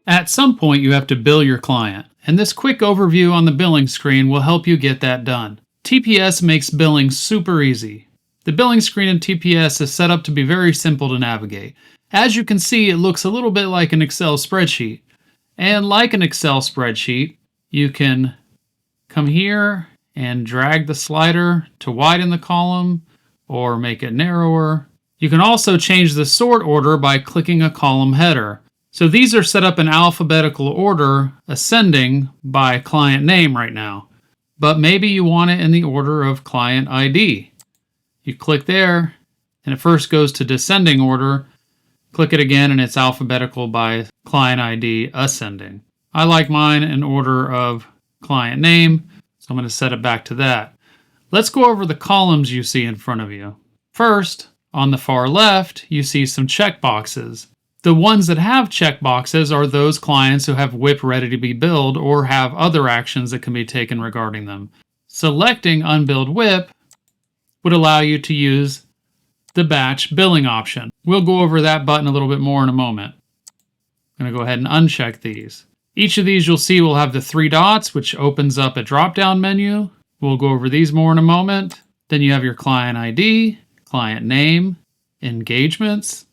At some point, you have to bill your client, and this quick overview on the billing screen will help you get that done. TPS makes billing super easy. The billing screen in TPS is set up to be very simple to navigate. As you can see, it looks a little bit like an Excel spreadsheet. And like an Excel spreadsheet, you can come here and drag the slider to widen the column or make it narrower. You can also change the sort order by clicking a column header. So these are set up in alphabetical order, ascending by client name right now. But maybe you want it in the order of client ID. You click there, and it first goes to descending order. Click it again, and it's alphabetical by client ID ascending. I like mine in order of client name, so I'm going to set it back to that. Let's go over the columns you see in front of you. First, on the far left, you see some checkboxes. The ones that have checkboxes are those clients who have WIP ready to be billed or have other actions that can be taken regarding them. Selecting unbilled WIP would allow you to use the batch billing option. We'll go over that button a little bit more in a moment. I'm going to go ahead and uncheck these. Each of these you'll see will have the 3 dots, which opens up a drop-down menu. We'll go over these more in a moment. Then you have your client ID, client name, engagements.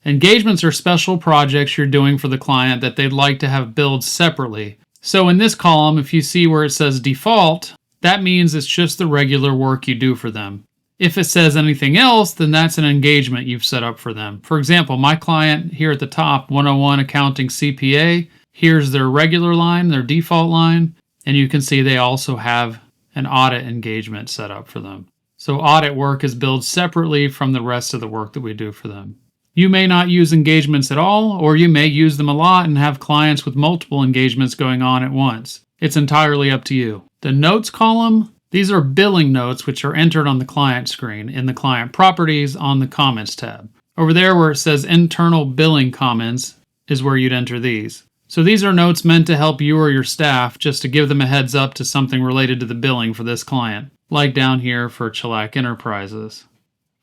Engagements are special projects you're doing for the client that they'd like to have billed separately. So in this column, if you see where it says default, that means it's just the regular work you do for them. If it says anything else, then that's an engagement you've set up for them. For example, my client here at the top, 101 Accounting CPA, here's their regular line, their default line, and you can see they also have an audit engagement set up for them. So audit work is billed separately from the rest of the work that we do for them. You may not use engagements at all, or you may use them a lot and have clients with multiple engagements going on at once. It's entirely up to you. The notes column, these are billing notes which are entered on the client screen in the client properties on the comments tab. Over there where it says internal billing comments is where you'd enter these. So these are notes meant to help you or your staff just to give them a heads up to something related to the billing for this client. Like down here for Chillac Enterprises.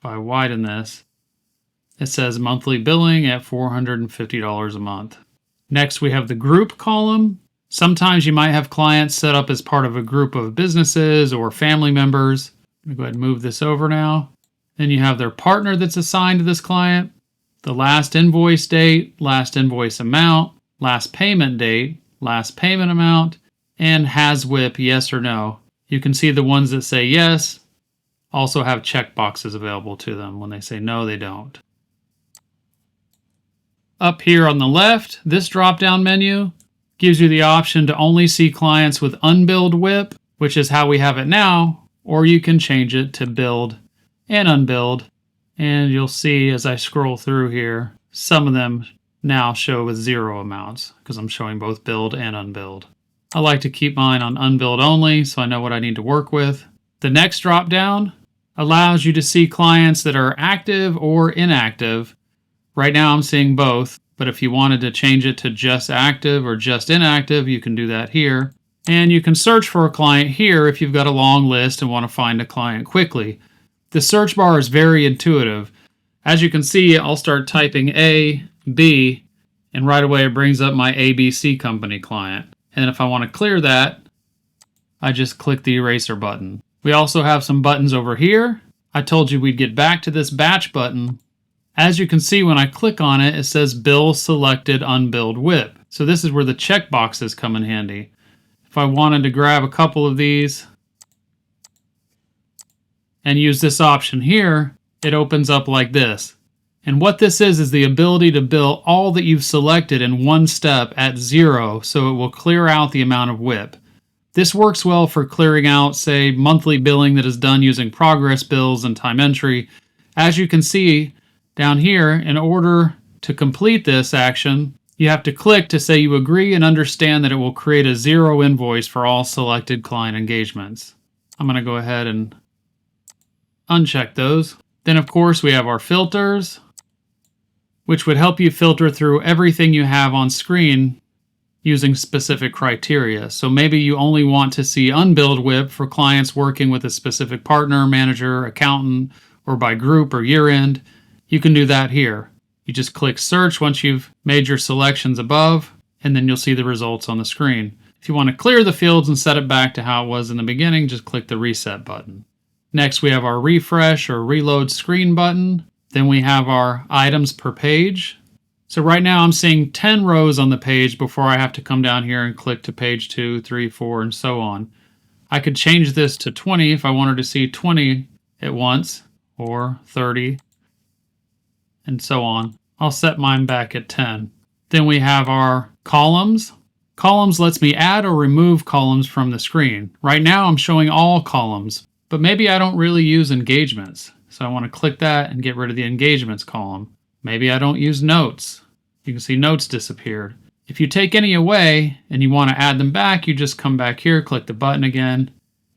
If I widen this, it says monthly billing at $450 a month. Next we have the group column. Sometimes you might have clients set up as part of a group of businesses or family members. I'm going to go ahead and move this over now. Then you have their partner that's assigned to this client, the last invoice date, last invoice amount, last payment date, last payment amount, and has WIP yes or no. You can see the ones that say yes also have checkboxes available to them. When they say no, they don't. Up here on the left, this drop-down menu gives you the option to only see clients with unbilled WIP, which is how we have it now, or you can change it to billed and unbilled. And you'll see as I scroll through here, some of them now show with 0 amounts because I'm showing both billed and unbilled. I like to keep mine on unbilled only so I know what I need to work with. The next drop-down allows you to see clients that are active or inactive. Right now I'm seeing both. But if you wanted to change it to just active or just inactive, you can do that here. And you can search for a client here if you've got a long list and want to find a client quickly. The search bar is very intuitive. As you can see, I'll start typing A, B, and right away it brings up my ABC company client. And if I want to clear that, I just click the eraser button. We also have some buttons over here. I told you we'd get back to this batch button. As you can see, when I click on it, it says Bill Selected Unbilled WIP. So this is where the checkboxes come in handy. If I wanted to grab a couple of these and use this option here, it opens up like this. And what this is the ability to bill all that you've selected in one step at 0, so it will clear out the amount of WIP. This works well for clearing out, say, monthly billing that is done using progress bills and time entry. As you can see, down here, in order to complete this action, you have to click to say you agree and understand that it will create a 0 invoice for all selected client engagements. I'm going to go ahead and uncheck those. Then, of course, we have our filters, which would help you filter through everything you have on screen using specific criteria. So maybe you only want to see unbilled WIP for clients working with a specific partner, manager, accountant, or by group or year-end. You can do that here. You just click search once you've made your selections above, and then you'll see the results on the screen. If you want to clear the fields and set it back to how it was in the beginning, just click the reset button. Next, we have our refresh or reload screen button. Then we have our items per page. So right now I'm seeing 10 rows on the page before I have to come down here and click to page 2, 3, 4, and so on. I could change this to 20 if I wanted to see 20 at once, or 30, and so on. I'll set mine back at 10. Then we have our columns. Columns lets me add or remove columns from the screen. Right now I'm showing all columns, but maybe I don't really use engagements. So I want to click that and get rid of the engagements column. Maybe I don't use notes. You can see notes disappeared. If you take any away and you want to add them back, you just come back here, click the button again,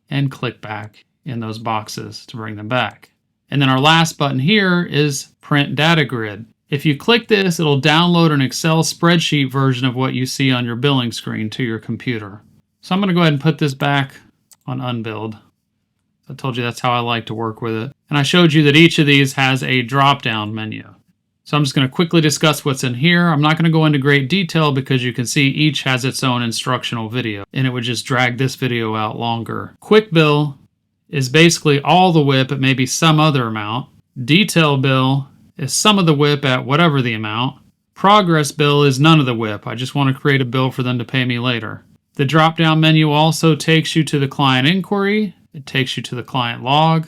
and click back in those boxes to bring them back. And then our last button here is Print Data Grid. If you click this, it'll download an Excel spreadsheet version of what you see on your billing screen to your computer. So I'm going to go ahead and put this back on Unbilled. I told you that's how I like to work with it. And I showed you that each of these has a drop-down menu. So I'm just going to quickly discuss what's in here. I'm not going to go into great detail because you can see each has its own instructional video, and it would just drag this video out longer. Quick Bill is basically all the WIP at maybe some other amount. Detail Bill is some of the WIP at whatever the amount. Progress Bill is none of the WIP. I just want to create a bill for them to pay me later. The drop-down menu also takes you to the client inquiry. It takes you to the client log.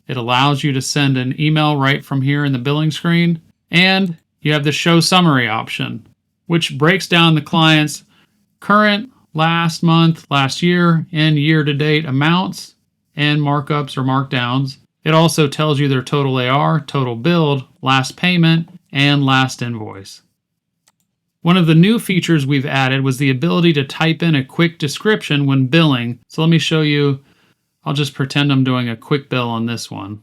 It allows you to send an email right from here in the billing screen. And you have the Show Summary option, which breaks down the client's current, last month, last year, and year-to-date amounts and markups or markdowns. It also tells you their total AR, total billed, last payment, and last invoice. One of the new features we've added was the ability to type in a quick description when billing. So let me show you. I'll just pretend I'm doing a quick bill on this one.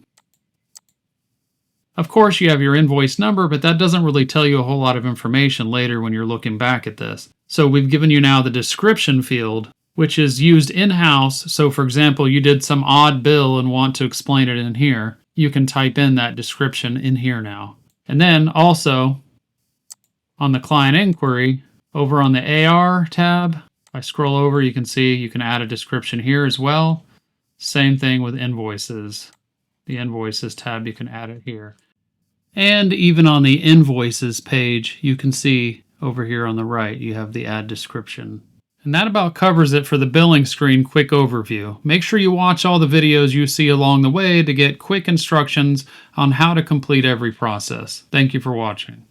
Of course, you have your invoice number, but that doesn't really tell you a whole lot of information later when you're looking back at this. So we've given you now the description field, which is used in-house. So for example, you did some odd bill and want to explain it in here. You can type in that description in here now. And then also on the client inquiry, over on the AR tab, if I scroll over, you can see you can add a description here as well. Same thing with invoices. The Invoices tab, you can add it here. And even on the Invoices page, you can see over here on the right, you have the Add Description. And that about covers it for the billing screen quick overview. Make sure you watch all the videos you see along the way to get quick instructions on how to complete every process. Thank you for watching.